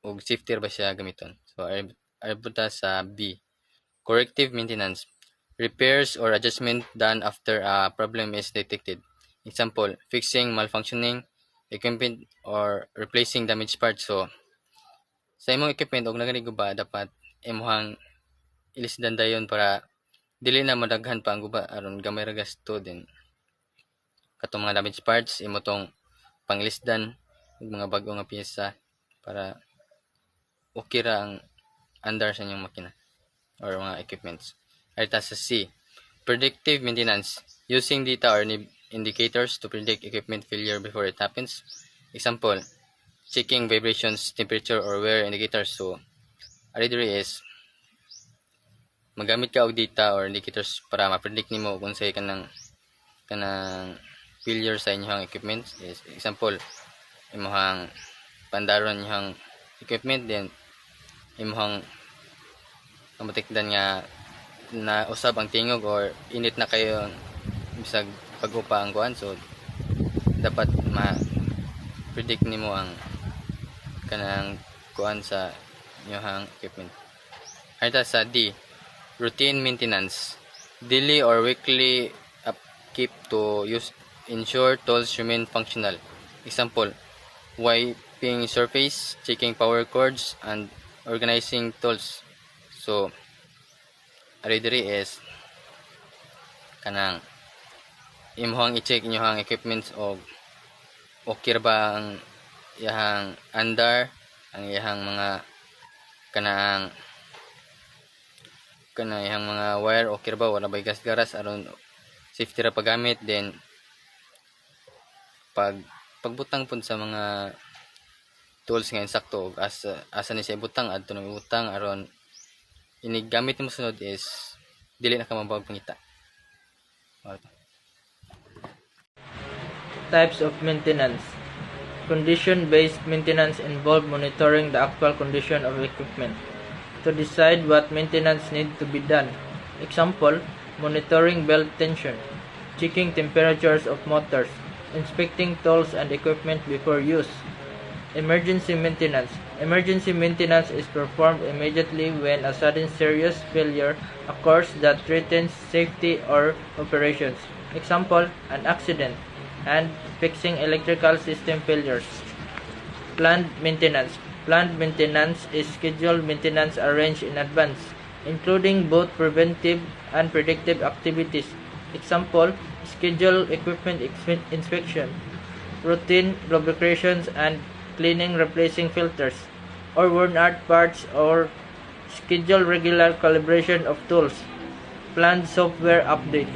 ug safety ba siya gamiton. So ay buta sa B, corrective maintenance, repairs or adjustment done after a problem is detected. Example, fixing malfunctioning equipment or replacing damaged parts. So sa imong equipment og naganiguba dapat imuhang ilisdan dayon para dili na madaghan pa ang guba aron gamay ra gasto din katong mga damaged parts imo tong pangilisdan og mga bag-o nga piyesa para okay ra ang andar sa inyong makina or mga equipments. Ay ta sa C, predictive maintenance, using data or indicators to predict equipment failure before it happens. Example, checking vibrations, temperature or wear indicators. So ari diri is magamit ka og data or indicators para ma-predict nimo kung unsay kanang failure sa inyong equipment. Is example, imuhang pandaron inyong equipment then imuhang matikdan nga na usab ang tingog or init na kayo bisag pag-upa ang kuan. So dapat ma-predict nimo ang kanang kuan sa inyong equipment. Ay ta sa D, routine maintenance, daily or weekly upkeep to ensure tools remain functional. Example, wiping surface, checking power cords, and organizing tools. So ari diri is kanang imong i-check inyong equipments og okay ba ang iyang andar, ang iyang mga kanang iyang mga wire okay ba, wala bay gas-garas aron safety ra paggamit. Then pagbutang pud sa mga tools nga insakto og asa ni siya ibutang adto nang ibutang aron inig gamit mo sunod is dili na ka mabawag pangita. Types of maintenance. Condition-based maintenance involve monitoring the actual condition of equipment to decide what maintenance need to be done. Example, monitoring belt tension, checking temperatures of motors, inspecting tools and equipment before use. Emergency maintenance. Emergency maintenance is performed immediately when a sudden serious failure occurs that threatens safety or operations. Example, an accident and fixing electrical system failures. Planned maintenance. Planned maintenance is scheduled maintenance arranged in advance, including both preventive and predictive activities. Example, scheduled equipment inspection, routine lubrications and cleaning, replacing filters or worn out parts, or schedule regular calibration of tools. Planned software update.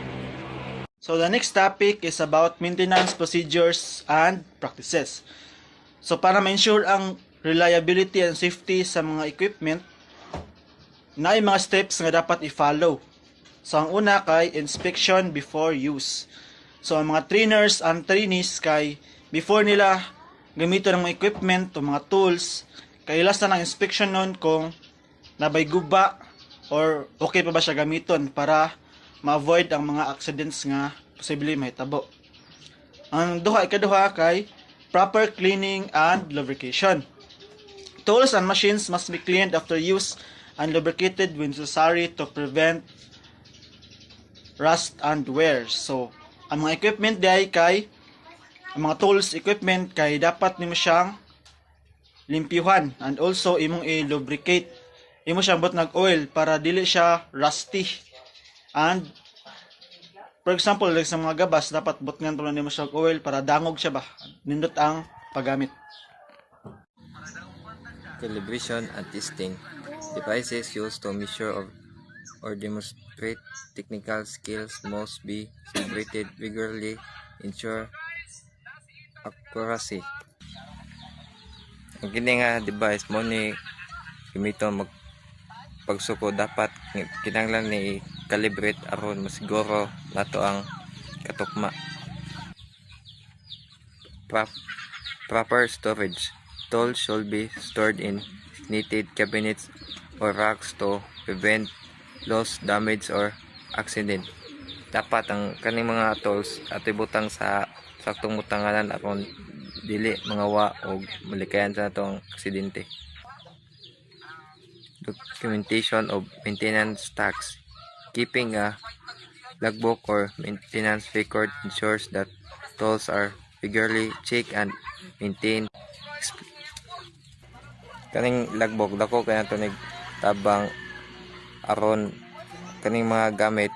So the next topic is about maintenance procedures and practices. So para ma-ensure ang reliability and safety sa mga equipment, naay mga steps nga dapat i-follow. So ang una kay inspection before use. So ang mga trainers and trainees kay before nila gamiton ng mga equipment o mga tools, kay last na ng inspection nun kung nabay guba or okay pa ba siya gamiton para ma-avoid ang mga accidents nga posible mahitabo. Ang ikaduha kay proper cleaning and lubrication. Tools and machines must be cleaned after use and lubricated when necessary to prevent rust and wear. So, ang mga equipment diay kay ang mga tools equipment kay dapat nimo siyang limpyuhan and also imong i-lubricate. Imo siyang bot nag oil para dili siya rusty. And for example, like sa mga gabas, dapat butngan tulan nimo siya oil para dangog siya ba. Nindot ang paggamit. Calibration and testing. Devices used to measure or demonstrate technical skills must be calibrated regularly, ensure accuracy. Ang kini nga device mo ni gamiton pagsuko dapat kinahanglan ni calibrate aron masiguro nato ang katukma. Proper storage. Tools should be stored in knitted cabinets or racks to prevent loss, damage or accident. Dapat ang kaning mga tools ato ibutang sa saktong butanganan aron dili mangawa og malikayan sa natong aksidente. documentation of maintenance tasks. Keeping a logbook or maintenance record ensures that tools are regularly checked and maintained. Kaning logbook dako kaya nato nig tabang aron kaning mga gamit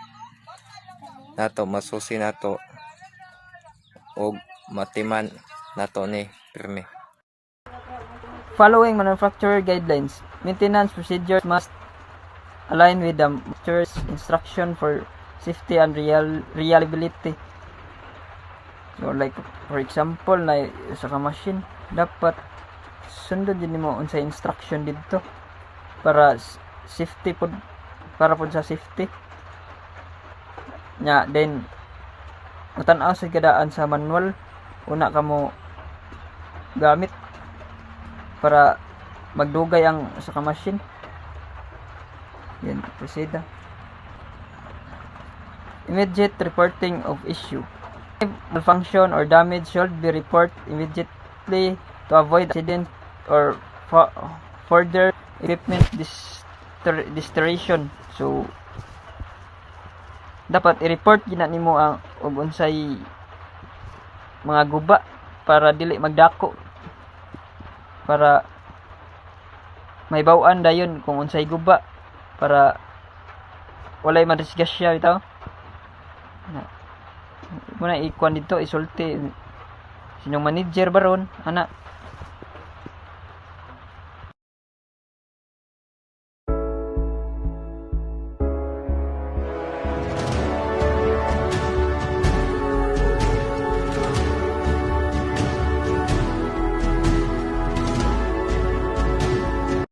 nato masusi nato og matiman nato ni pirmi. Following manufacturer guidelines, maintenance procedures must align with the manufacturer's instruction for safety and reliability. So like for example na sa machine dapat sundod din mo unsay instruction dito para safety pod, para pod sa safety nya. Then matan-aw sa gadaan sa manual una ka mo gamit para magdugay ang sa machine. Yan, proceed. Immediate reporting of issue. If malfunction or damage should be reported immediately to avoid accident or further equipment deterioration. So dapat i-report gina nimo ang ug unsay mga guba para dili magdako, para may baw-an dayon kung unsay guba para walay madisgrasya bitaw. Muna ikuan dito isulti sinyong manager baron ana